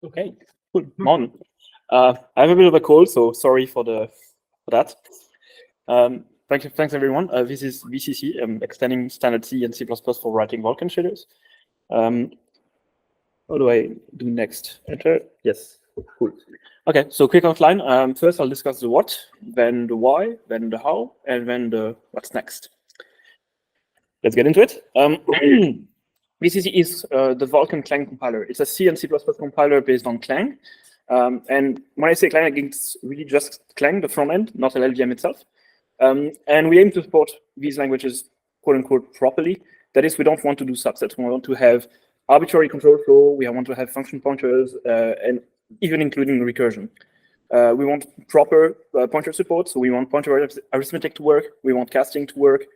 Okay, cool. Morning. I have a bit of a cold, so sorry for that. Thanks everyone. This is VCC, extending standard C and C++ for writing Vulkan shaders. What do I do next? Enter. Yes. Cool. Okay, so quick outline. First, I'll discuss the what, then the why, then the how, and then the what's next. Let's get into it. VCC is the Vulkan Clang compiler. It's a C and C++ compiler based on Clang. And when I say Clang, it's really just Clang, the front end, not LLVM itself. And we aim to support these languages, quote unquote, properly. That is, we don't want to do subsets. We want to have arbitrary control flow. We want to have function pointers, and even including recursion. We want proper pointer support. So we want pointer arithmetic to work. We want casting to work.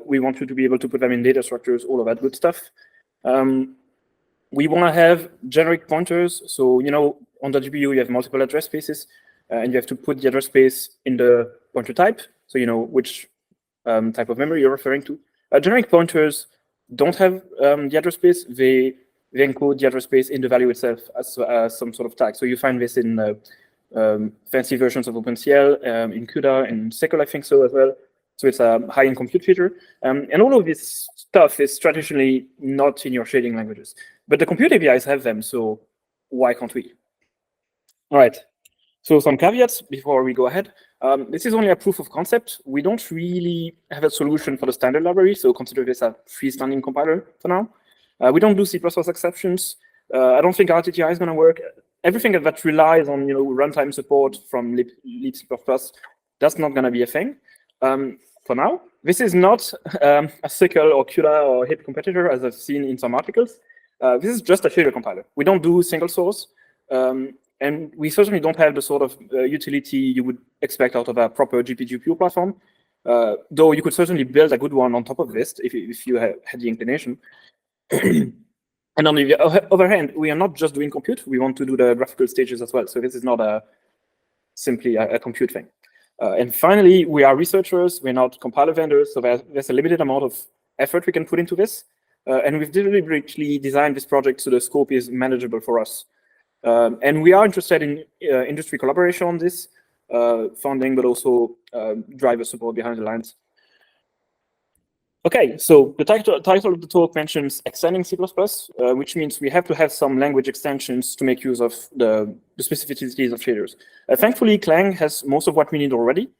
We want you to be able to put them in data structures, all of that good stuff. We want to have generic pointers. So, you know, on the GPU, you have multiple address spaces, and you have to put the address space in the pointer type. So you know which type of memory you're referring to. Generic pointers don't have the address space. They encode the address space in the value itself as some sort of tag. So you find this in fancy versions of OpenCL, in CUDA, and SECL, I think so as well. So it's a high-end compute feature. And all of this stuff is traditionally not in your shading languages. But the compute APIs have them, so why can't we? All right. So some caveats before we go ahead. This is only a proof of concept. We don't really have a solution for the standard library, so consider this a freestanding compiler for now. We don't do C++ exceptions. I don't think RTTI is going to work. Everything that relies on runtime support from lib C++, that's not going to be a thing. For now, this is not a SECL or CUDA or HIP competitor, as I've seen in some articles. This is just a shader compiler. We don't do single source. And we certainly don't have the sort of utility you would expect out of a proper GPU platform, though you could certainly build a good one on top of this if you had the inclination. And on the other hand, we are not just doing compute. We want to do the graphical stages as well. So this is not simply a compute thing. And finally, we are researchers. We're not compiler vendors. So there's a limited amount of effort we can put into this. And we've deliberately designed this project so the scope is manageable for us. And we are interested in industry collaboration on this, funding, but also driver support behind the lines. Okay, so the title of the talk mentions extending C++, which means we have to have some language extensions to make use of the specificities of shaders. Thankfully, Clang has most of what we need already.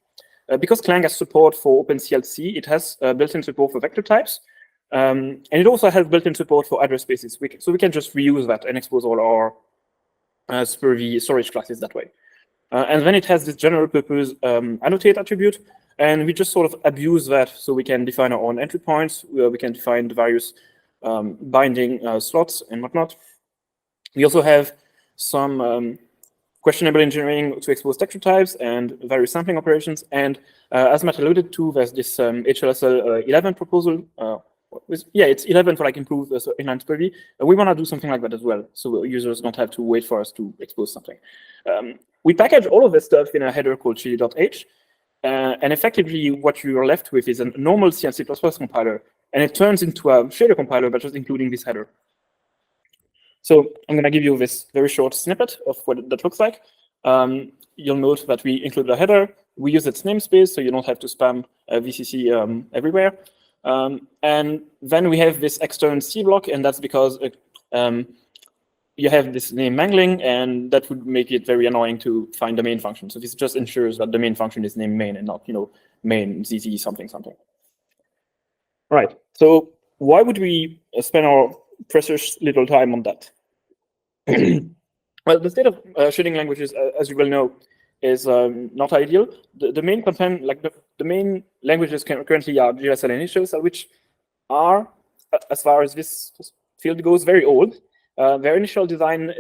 Because Clang has support for OpenCL, it has built-in support for vector types, and it also has built-in support for address spaces. So we can just reuse that and expose all our Spurvy storage classes that way. And then it has this general purpose annotate attribute, and we just sort of abuse that so we can define our own entry points, we can define the various binding slots and whatnot. We also have some questionable engineering to expose texture types and various sampling operations. And as Matt alluded to, there's this HLSL 11 proposal. It's 11 for like improved inline Spurvy. We want to do something like that as well, so users don't have to wait for us to expose something. We package all of this stuff in a header called chili.h, and effectively what you're left with is a normal C and C++ compiler, and it turns into a shader compiler by just including this header. So I'm going to give you this very short snippet of what that looks like. You'll note that we include a header. We use its namespace, so you don't have to spam VCC everywhere. And then we have this external C block, and that's because you have this name mangling, and that would make it very annoying to find the main function. So this just ensures that the main function is named main and not, main ZZ something something. All right. So why would we spend our precious little time on that? Well, the state of shading languages, as you well know, is not ideal. The main content, like the main languages currently are GLSL and HLSL, which are, as far as this field goes, very old. Their initial design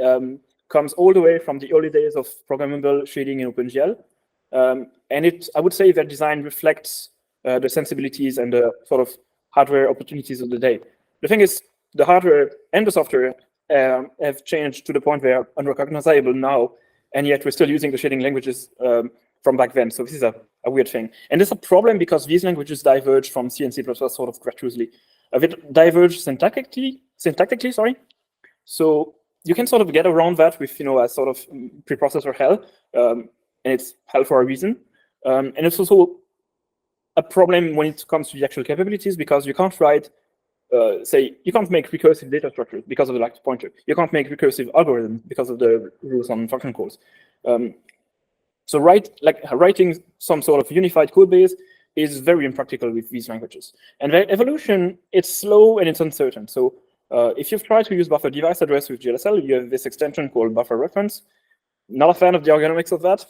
comes all the way from the early days of programmable shading in OpenGL. And I would say their design reflects the sensibilities and the sort of hardware opportunities of the day. The thing is, the hardware and the software have changed to the point where unrecognizable now, and yet we're still using the shading languages from back then. So this is a weird thing. And it's a problem because these languages diverge from C and C++ sort of gratuitously. They diverge syntactically, sorry. So you can sort of get around that with, a sort of preprocessor hell, and it's hell for a reason. And it's also a problem when it comes to the actual capabilities, because you can't write, you can't make recursive data structures because of the lack of pointer. You can't make recursive algorithms because of the rules on function calls. So writing some sort of unified code base is very impractical with these languages. And their evolution, it's slow and it's uncertain. So if you've tried to use buffer device address with GLSL, you have this extension called buffer reference. Not a fan of the ergonomics of that.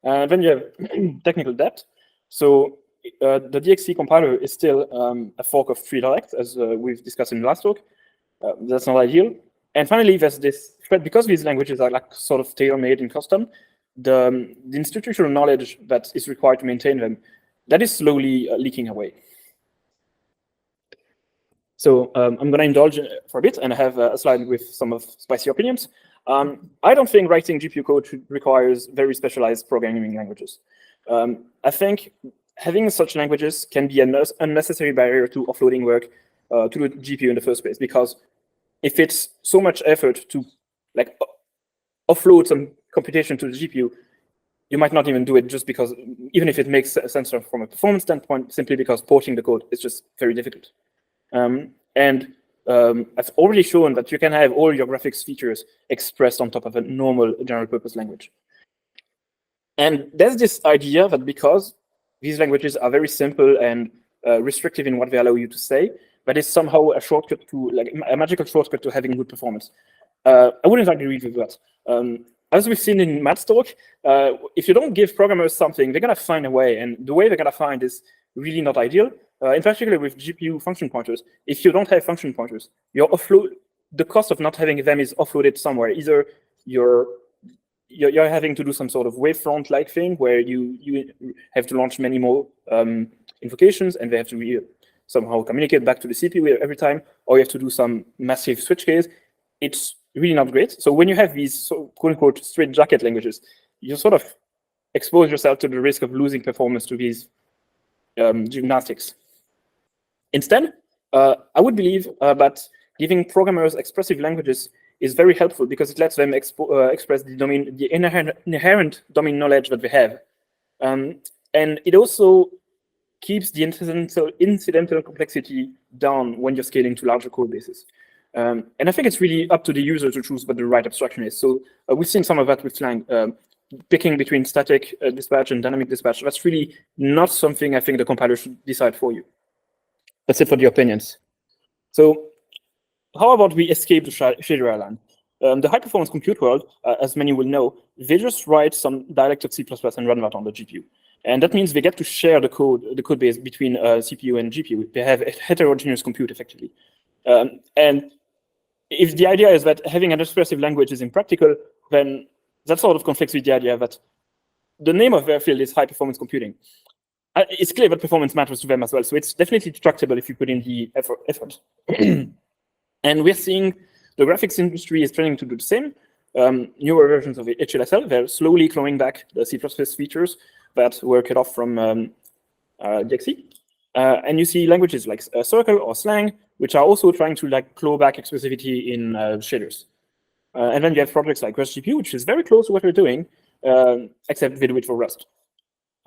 Then you have technical debt. So the DXC compiler is still a fork of FreeDirect, as we've discussed in the last talk. That's not ideal. And finally, there's this thread, because these languages are like sort of tailor-made and custom, the institutional knowledge that is required to maintain them, that is slowly leaking away. So I'm going to indulge for a bit and have a slide with some of spicy opinions. I don't think writing GPU code requires very specialized programming languages. I think having such languages can be an unnecessary barrier to offloading work to the GPU in the first place, because if it's so much effort to offload some computation to the GPU, you might not even do it, just because, even if it makes sense from a performance standpoint, simply because porting the code is just very difficult. I've already shown that you can have all your graphics features expressed on top of a normal general purpose language. And there's this idea that because these languages are very simple and restrictive in what they allow you to say, that is somehow a shortcut to, a magical shortcut to having good performance. I wouldn't agree with that. As we've seen in Matt's talk, if you don't give programmers something, they're going to find a way. And the way they're going to find is really not ideal. In particular with GPU function pointers, if you don't have function pointers, the cost of not having them is offloaded somewhere. Either you're having to do some sort of wavefront-like thing where you have to launch many more invocations, and they have to somehow communicate back to the CPU every time, or you have to do some massive switch case. It's really not great. So when you have these quote-unquote straight-jacket languages, you sort of expose yourself to the risk of losing performance to these gymnastics. Instead, I would believe that giving programmers expressive languages is very helpful, because it lets them express the inherent domain knowledge that they have. And it also keeps the incidental complexity down when you're scaling to larger code bases. And I think it's really up to the user to choose what the right abstraction is. So we've seen some of that with Slang. Picking between static dispatch and dynamic dispatch, that's really not something I think the compiler should decide for you. That's it for the opinions. So how about we escape the shader land? The high-performance compute world, as many will know, they just write some dialect of C++ and run that on the GPU. And that means they get to share the code base between CPU and GPU. They have heterogeneous compute, effectively. And if the idea is that having an expressive language is impractical, then that sort of conflicts with the idea that the name of their field is high-performance computing. It's clear that performance matters to them as well, so it's definitely tractable if you put in the effort. And we're seeing the graphics industry is trying to do the same. Newer versions of HLSL, they're slowly clawing back the C++ features that were cut off from DXC. And you see languages like Circle or Slang, which are also trying to claw back expressivity in shaders. And then you have projects like Rust GPU, which is very close to what we're doing, except they do it for Rust.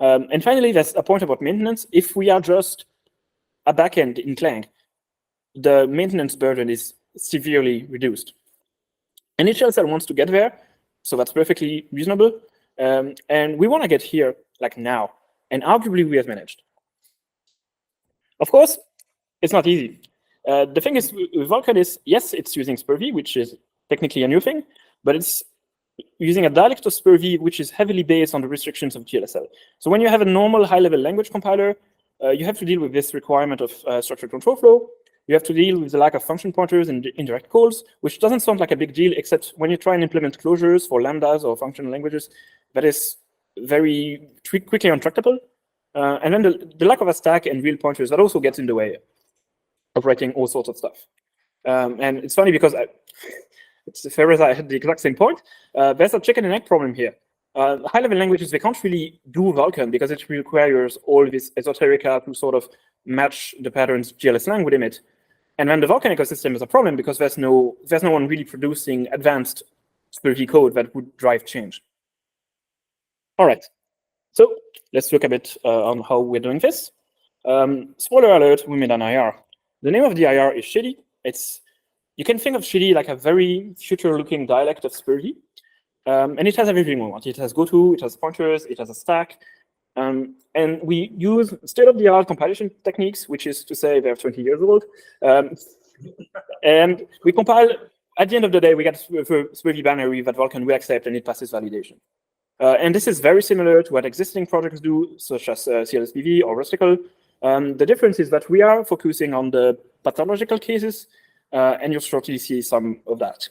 And finally, there's a point about maintenance. If we are just a backend in Clang, the maintenance burden is severely reduced. And HLSL wants to get there, so that's perfectly reasonable. And we want to get here now, and arguably we have managed. Of course, it's not easy. The thing is, with Vulkan is, yes, it's using SPIR-V, which is technically a new thing, but it's using a dialect of SPIR-V, which is heavily based on the restrictions of GLSL. So when you have a normal high-level language compiler, you have to deal with this requirement of structured control flow. You have to deal with the lack of function pointers and indirect calls, which doesn't sound like a big deal, except when you try and implement closures for lambdas or functional languages, that is very quickly untractable. And then the lack of a stack and real pointers, that also gets in the way of writing all sorts of stuff. And it's funny because it's fair as I had the exact same point. There's a chicken and egg problem here. High-level languages, they can't really do Vulkan because it requires all this esoterica to sort of match the patterns GLSlang would emit. And then the Vulkan ecosystem is a problem because there's no one really producing advanced SPIRV code that would drive change. All right, so let's look a bit on how we're doing this. Spoiler alert, we made an IR. The name of the IR is Shitty. You can think of Shitty like a very future-looking dialect of SPIRV. And it has everything we want. It has goto, it has pointers, it has a stack. And we use state-of-the-art compilation techniques, which is to say they're 20 years old. And we compile, at the end of the day, we get the SPIRV binary that Vulkan will accept, and it passes validation. And this is very similar to what existing projects do, such as CLSPV or Rusticle. The difference is that we are focusing on the pathological cases, and you'll shortly see some of that.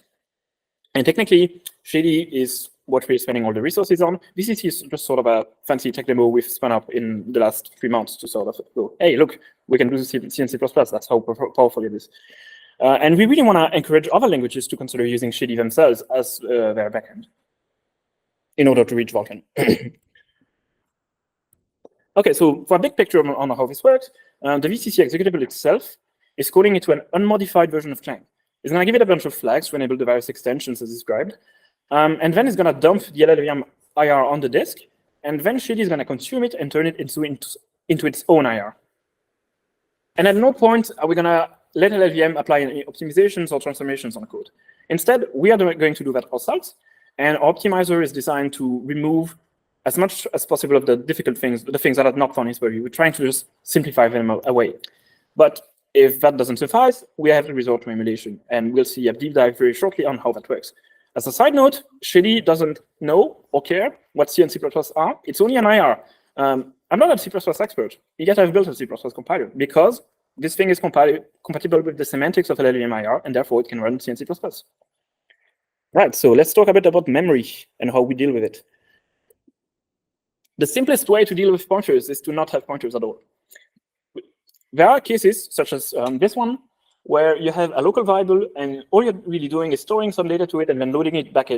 And technically, Shady is what we're spending all the resources on. VCC is just sort of a fancy tech demo we've spun up in the last 3 months to sort of go, hey, look, we can do C and C++. That's how powerful it is. And we really want to encourage other languages to consider using Shady themselves as their backend in order to reach Vulkan. Okay, so for a big picture on how this works, the VCC executable itself is calling it to an unmodified version of Clang. It's going to give it a bunch of flags to enable the various extensions as described. And then it's going to dump the LLVM IR on the disk. And then Shady is going to consume it and turn it into its own IR. And at no point are we going to let LLVM apply any optimizations or transformations on code. Instead, we are going to do that ourselves. And our optimizer is designed to remove as much as possible of the difficult things, the things that are not fun, where we're trying to just simplify them away. But if that doesn't suffice, we have to resort to emulation. And we'll see a deep dive very shortly on how that works. As a side note, Shady doesn't know or care what C and C++ are. It's only an IR. I'm not a C++ expert, yet I've built a C++ compiler because this thing is compatible with the semantics of LLVM IR, and therefore it can run C and C++. Right, so let's talk a bit about memory and how we deal with it. The simplest way to deal with pointers is to not have pointers at all. There are cases, such as this one, where you have a local variable, and all you're really doing is storing some data to it and then loading it back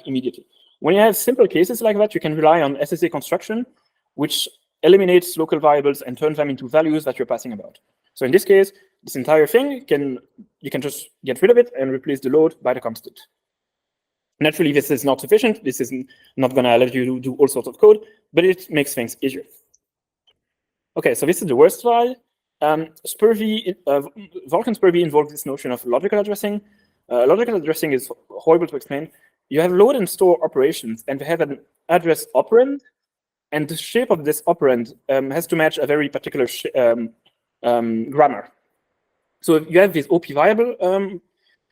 immediately. When you have simple cases like that, you can rely on SSA construction, which eliminates local variables and turns them into values that you're passing about. So in this case, this entire thing, you can just get rid of it and replace the load by the constant. Naturally, this is not sufficient. This is not going to let you do all sorts of code, but it makes things easier. Okay, so this is the worst file. Vulkan SPIRV involves this notion of logical addressing. Logical addressing is horrible to explain. You have load and store operations, and they have an address operand, and the shape of this operand has to match a very particular grammar. So you have these OP variable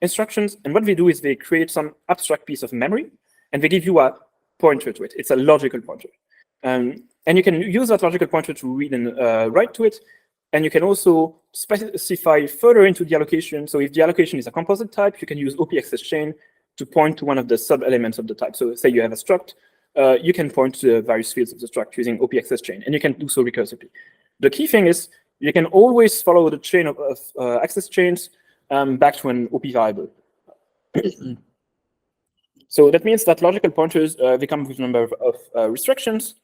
instructions, and what they do is they create some abstract piece of memory, and they give you a pointer to it. It's a logical pointer. And you can use that logical pointer to read and write to it, and you can also specify further into the allocation. So if the allocation is a composite type, you can use OP access chain to point to one of the sub-elements of the type. So say you have a struct, you can point to the various fields of the struct using OP access chain, and you can do so recursively. The key thing is you can always follow the chain of access chains back to an OP variable. So that means that logical pointers they come with a number of restrictions.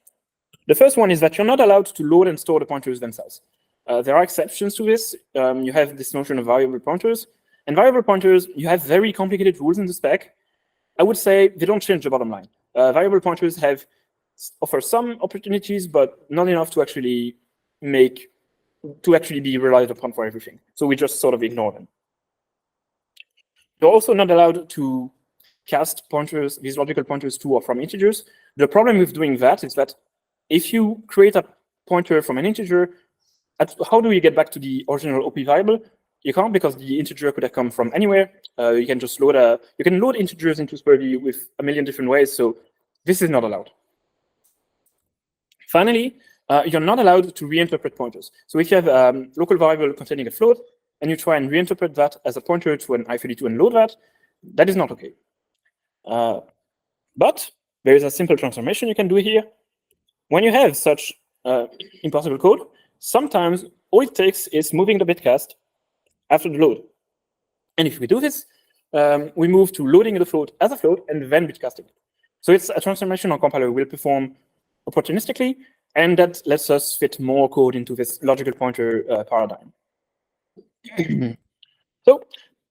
The first one is that you're not allowed to load and store the pointers themselves. There are exceptions to this. You have this notion of variable pointers. And variable pointers, you have very complicated rules in the spec. I would say they don't change the bottom line. Variable pointers offer some opportunities, but not enough to actually be relied upon for everything. So we just sort of ignore them. You're also not allowed to cast pointers, these logical pointers to or from integers. The problem with doing that is that if you create a pointer from an integer, how do you get back to the original OP variable? You can't, because the integer could have come from anywhere. You can just load integers into SPIRV with a million different ways. So this is not allowed. Finally, you're not allowed to reinterpret pointers. So if you have a local variable containing a float, and you try and reinterpret that as a pointer to an i32 and load that is not okay. But there is a simple transformation you can do here. When you have such impossible code, sometimes all it takes is moving the bitcast after the load. And if we do this, we move to loading the float as a float and then bitcasting. So it's a transformation our compiler will perform opportunistically, and that lets us fit more code into this logical pointer paradigm. So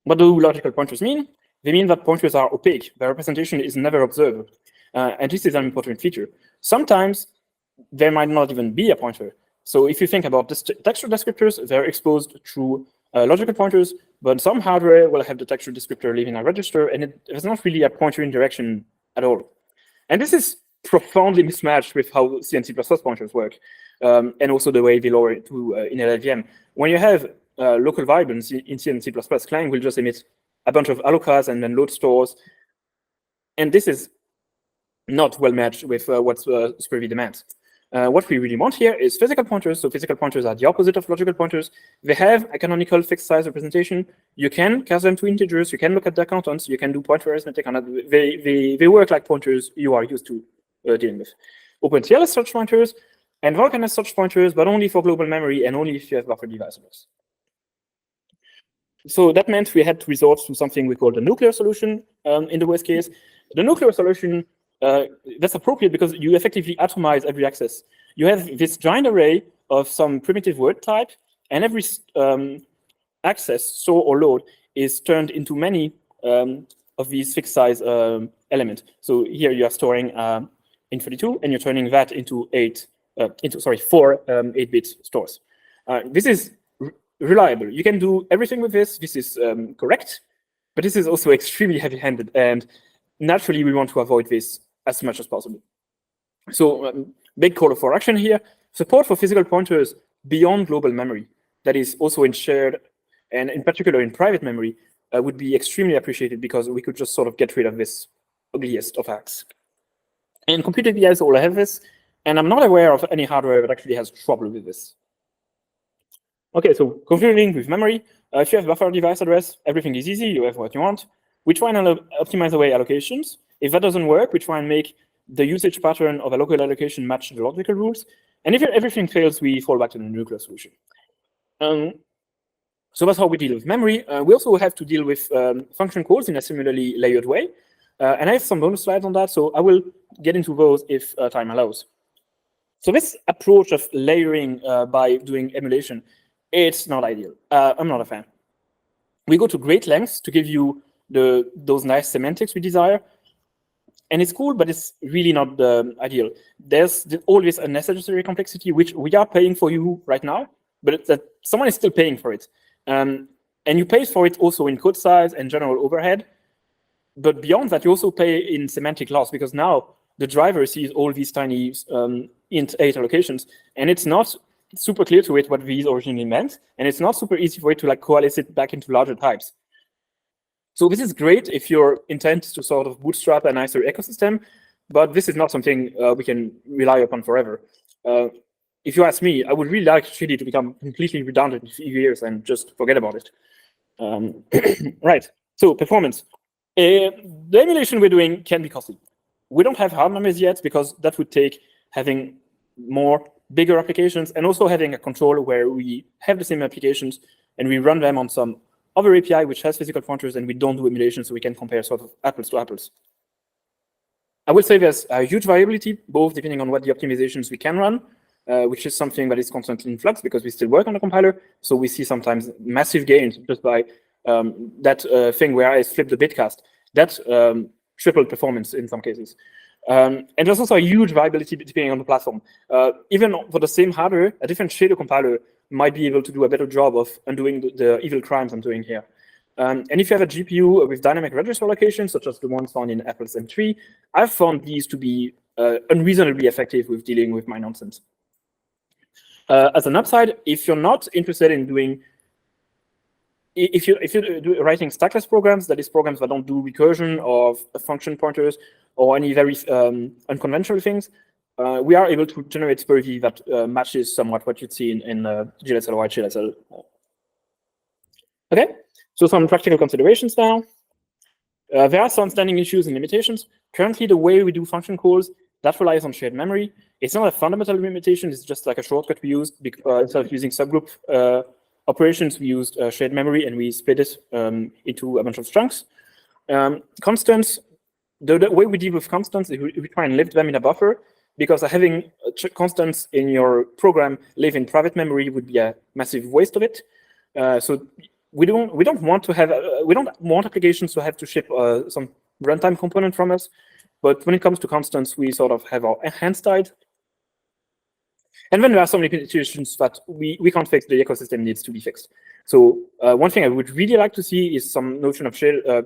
what do logical pointers mean? They mean that pointers are opaque. Their representation is never observed. And this is an important feature. Sometimes there might not even be a pointer. So if you think about this textual descriptors, they're exposed through logical pointers, but some hardware will have the textual descriptor leaving a register, and there's not really a pointer indirection at all. And this is profoundly mismatched with how C and C++ pointers work, and also the way they lower it to in LLVM. When you have local variables in C and C++, Clang will just emit a bunch of allocas and then load stores. And this is not well matched with what SuperV demands. What we really want here is physical pointers. So physical pointers are the opposite of logical pointers. They have a canonical fixed size representation. You can cast them to integers. You can look at their contents. You can do pointer arithmetic on it. They work like pointers you are used to dealing with. OpenCL has such pointers, and Vulkan has such pointers, but only for global memory and only if you have buffer device address. So that meant we had to resort to something we call the nuclear solution in the worst case. The nuclear solution, that's appropriate because you effectively atomize every access. You have this giant array of some primitive word type, and every access, store, or load is turned into many of these fixed size elements. So here you are storing int32, and you're turning that into four 8-bit stores. This is reliable. You can do everything with this. This is correct, but this is also extremely heavy-handed, and naturally we want to avoid this as much as possible. So big call for action here: support for physical pointers beyond global memory, that is also in shared and in particular in private memory, would be extremely appreciated, because we could just sort of get rid of this ugliest of hacks. And computer VIs all have this, and I'm not aware of any hardware that actually has trouble with this. Okay, so configuring with memory. If you have buffer device address, everything is easy. You have what you want. We try and optimize away allocations. If that doesn't work, we try and make the usage pattern of a local allocation match the logical rules. And if everything fails, we fall back to the nuclear solution. So that's how we deal with memory. We also have to deal with function calls in a similarly layered way. And I have some bonus slides on that, so I will get into those if time allows. So this approach of layering by doing emulation, it's not ideal. I'm not a fan. We go to great lengths to give you those nice semantics we desire. And it's cool, but it's really not ideal. There's always unnecessary complexity, which we are paying for you right now, but that someone is still paying for it. And you pay for it also in code size and general overhead. But beyond that, you also pay in semantic loss, because now the driver sees all these tiny int8 allocations, and it's not super clear to it what these originally meant, and it's not super easy for it to like coalesce it back into larger types. So this is great if your intent is to sort of bootstrap a nicer ecosystem, but this is not something we can rely upon forever. If you ask me, I would really like Chili to become completely redundant in a few years and just forget about it. Right, so performance. The emulation we're doing can be costly. We don't have hard numbers yet, because that would take having bigger applications, and also having a controller where we have the same applications and we run them on some other API which has physical pointers, and we don't do emulation, so we can compare sort of apples to apples. I would say there's a huge variability, both depending on what the optimizations we can run, which is something that is constantly in flux because we still work on the compiler. So we see sometimes massive gains just by that thing where I flipped the bitcast. That tripled performance in some cases. And there's also a huge variability depending on the platform. Even for the same hardware, a different shader compiler might be able to do a better job of undoing the evil crimes I'm doing here. And if you have a GPU with dynamic register allocations, such as the ones found in Apple's M3, I've found these to be unreasonably effective with dealing with my nonsense. As an upside, if you're not interested in doing, if you're writing stackless programs, that is programs that don't do recursion of function pointers or any very unconventional things, we are able to generate SPURV that matches somewhat what you'd see in GLSL or HLSL. Okay, so some practical considerations now. There are some standing issues and limitations. Currently, the way we do function calls, that relies on shared memory. It's not a fundamental limitation, it's just like a shortcut we used. Instead of using subgroup operations, we used shared memory, and we split it into a bunch of chunks. Constants, the way we deal with constants is we try and lift them in a buffer, because having constants in your program live in private memory would be a massive waste of it. So we don't want to have we don't want applications to have to ship some runtime component from us, but when it comes to constants, we sort of have our hands tied. And then there are some limitations that we can't fix, the ecosystem needs to be fixed. So one thing I would really like to see is some notion of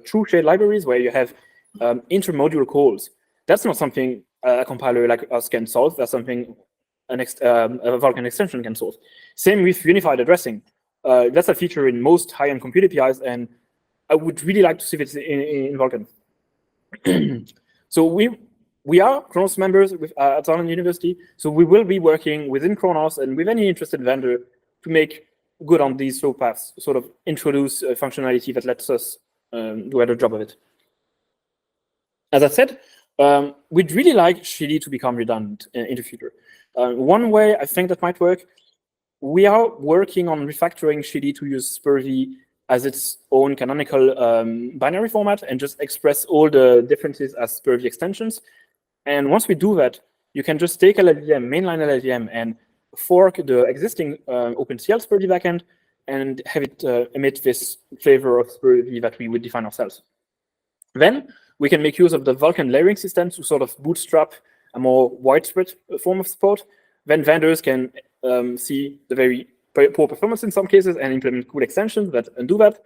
true shared libraries where you have intermodule calls. That's not something a compiler like us can solve. That's something a Vulkan extension can solve. Same with unified addressing. That's a feature in most high-end compute APIs, and I would really like to see it in Vulkan. So we are Khronos members at Saarlandes University, so we will be working within Khronos and with any interested vendor to make good on these slow paths, sort of introduce functionality that lets us do a better job of it. As I said, we'd really like Shili to become redundant in the future. One way I think that might work, we are working on refactoring Shili to use SPURV as its own canonical binary format and just express all the differences as SPURV extensions. And once we do that, you can just take LLVM, mainline LLVM, and fork the existing OpenCL SPURV backend and have it emit this flavor of SPURV that we would define ourselves. Then we can make use of the Vulkan layering system to sort of bootstrap a more widespread form of support. Then vendors can see the very poor performance in some cases and implement cool extensions that undo that.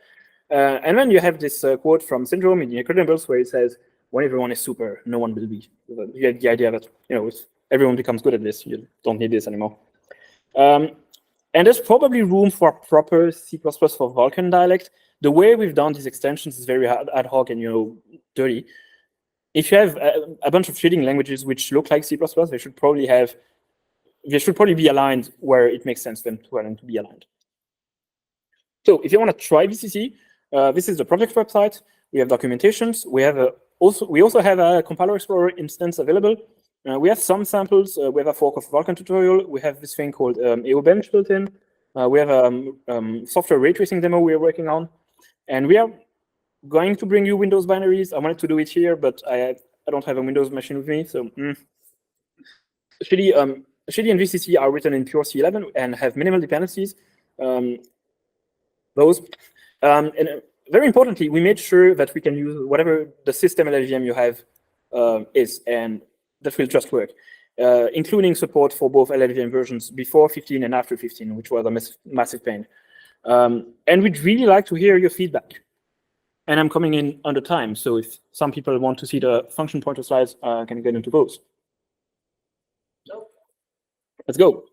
And then you have this quote from Syndrome in the Incredibles where it says, when everyone is super, no one will be. You get the idea that, you know, if everyone becomes good at this, you don't need this anymore. And there's probably room for proper C++ for Vulkan dialect. The way we've done these extensions is very ad hoc and, you know, dirty. If you have a bunch of shading languages which look like C++, they should probably be aligned where it makes sense for them to be aligned. So if you want to try VCC, this is the project website. We have documentations. We also have a compiler explorer instance available. We have some samples. We have a fork of Vulkan tutorial. We have this thing called EOBench built in. We have a software ray tracing demo we are working on. And we are going to bring you Windows binaries. I wanted to do it here, but I don't have a Windows machine with me. So Shili and VCC are written in pure C11 and have minimal dependencies. And very importantly, we made sure that we can use whatever the system LLVM you have is, and that will just work, including support for both LLVM versions before 15 and after 15, which was a massive pain. And we'd really like to hear your feedback. And I'm coming in under time, so if some people want to see the function pointer slides, I can get into those. Let's go.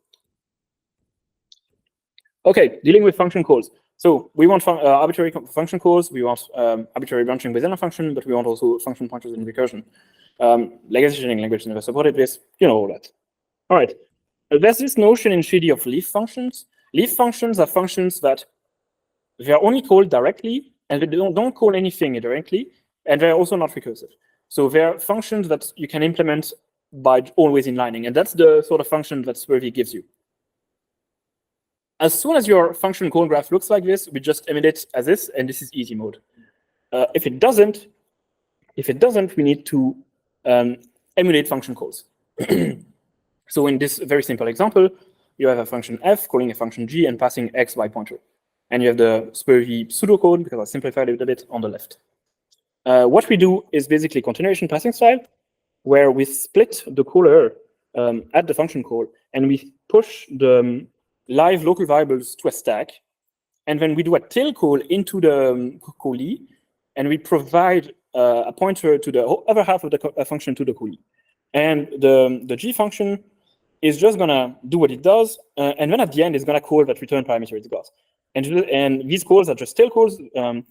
Okay, dealing with function calls. So we want arbitrary function calls, we want arbitrary branching within a function, but we want also function pointers in recursion. Legacy shading language never supported this, you know all that. All right, there's this notion in Shili of leaf functions. Leaf functions are functions that they are only called directly, and they don't call anything directly, and they're also not recursive. So they're functions that you can implement by always inlining, and that's the sort of function that SPURV gives you. As soon as your function call graph looks like this, we just emit it as this, and this is easy mode. If it doesn't, we need to emulate function calls. So in this very simple example, you have a function f calling a function g and passing x by pointer. And you have the SPURV pseudocode, because I simplified it a bit, on the left. What we do is basically continuation passing style, where we split the caller at the function call, and we push the live local variables to a stack, and then we do a tail call into the callee, and we provide a pointer to the other half of the function to the callee. And the g function is just gonna do what it does, and then at the end it's gonna call that return parameter it got. And these calls are just tail calls. And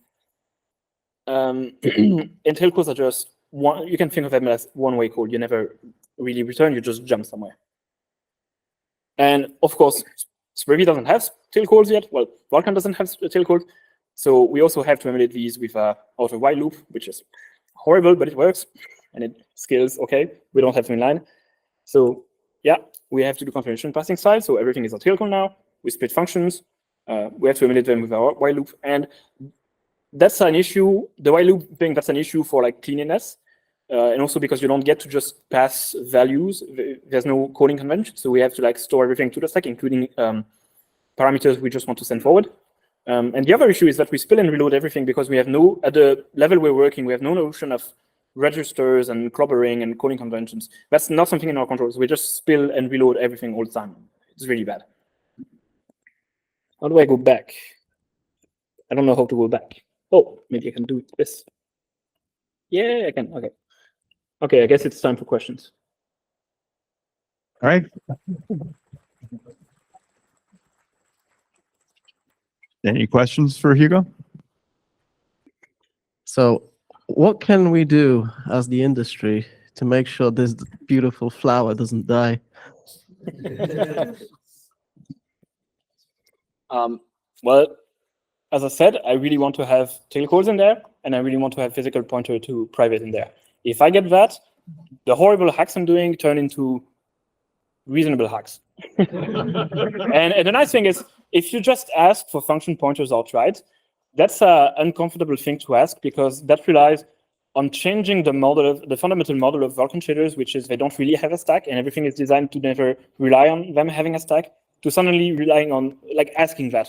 tail calls are just one. You can think of them as one-way call. You never really return. You just jump somewhere. And of course, SPURV doesn't have tail calls yet. Well, Vulkan doesn't have tail calls. So we also have to emulate these with a outer while loop, which is horrible, but it works. And it scales okay. We don't have to inline. So yeah, we have to do continuation passing style. So everything is a tail call now. We split functions. We have to emulate them with our while loop. And that's an issue. The while loop thing, that's an issue for like cleanliness. And also because you don't get to just pass values. There's no calling convention. So we have to like store everything to the stack, including parameters we just want to send forward. And the other issue is that we spill and reload everything because we have no, at the level we're working, we have no notion of registers and clobbering and calling conventions. That's not something in our control. So we just spill and reload everything all the time. It's really bad. How do I go back? I don't know how to go back. Oh, maybe I can do this. Yeah, I can. Okay. Okay, I guess it's time for questions. All right. Any questions for Hugo? So what can we do as the industry to make sure this beautiful flower doesn't die? Well, as I said, I really want to have tail calls in there, and I really want to have physical pointer to private in there. If I get that, the horrible hacks I'm doing turn into reasonable hacks. And the nice thing is, if you just ask for function pointers outright, that's an uncomfortable thing to ask because that relies on changing the model, the fundamental model of Vulkan shaders, which is they don't really have a stack, and everything is designed to never rely on them having a stack, to suddenly relying on like asking that.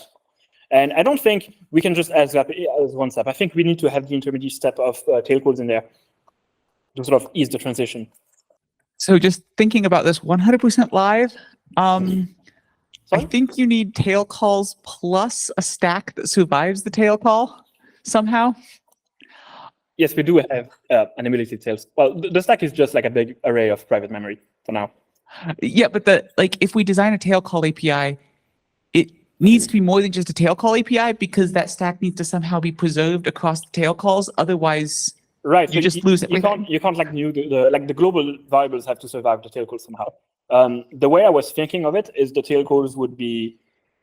And I don't think we can just ask that as one step. I think we need to have the intermediate step of tail calls in there to sort of ease the transition. So just thinking about this 100% live, I think you need tail calls plus a stack that survives the tail call somehow. Yes, we do have an ability tails. Well, the stack is just like a big array of private memory for now. Yeah, but if we design a tail call API, it needs to be more than just a tail call API because that stack needs to somehow be preserved across the tail calls. Otherwise, right, you just lose everything. You can't like the global variables have to survive the tail calls somehow. The way I was thinking of it is the tail calls would be,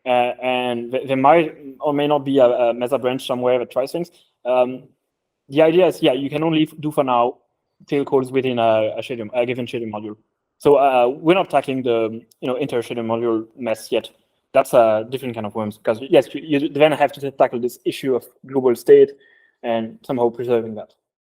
and there might or may not be a meta branch somewhere that tries things. The idea is, yeah, you can only do for now tail calls within a given shader module. So we're not tackling the inter-shader module mess yet. That's a different kind of worms because yes, you then have to tackle this issue of global state and somehow preserving that.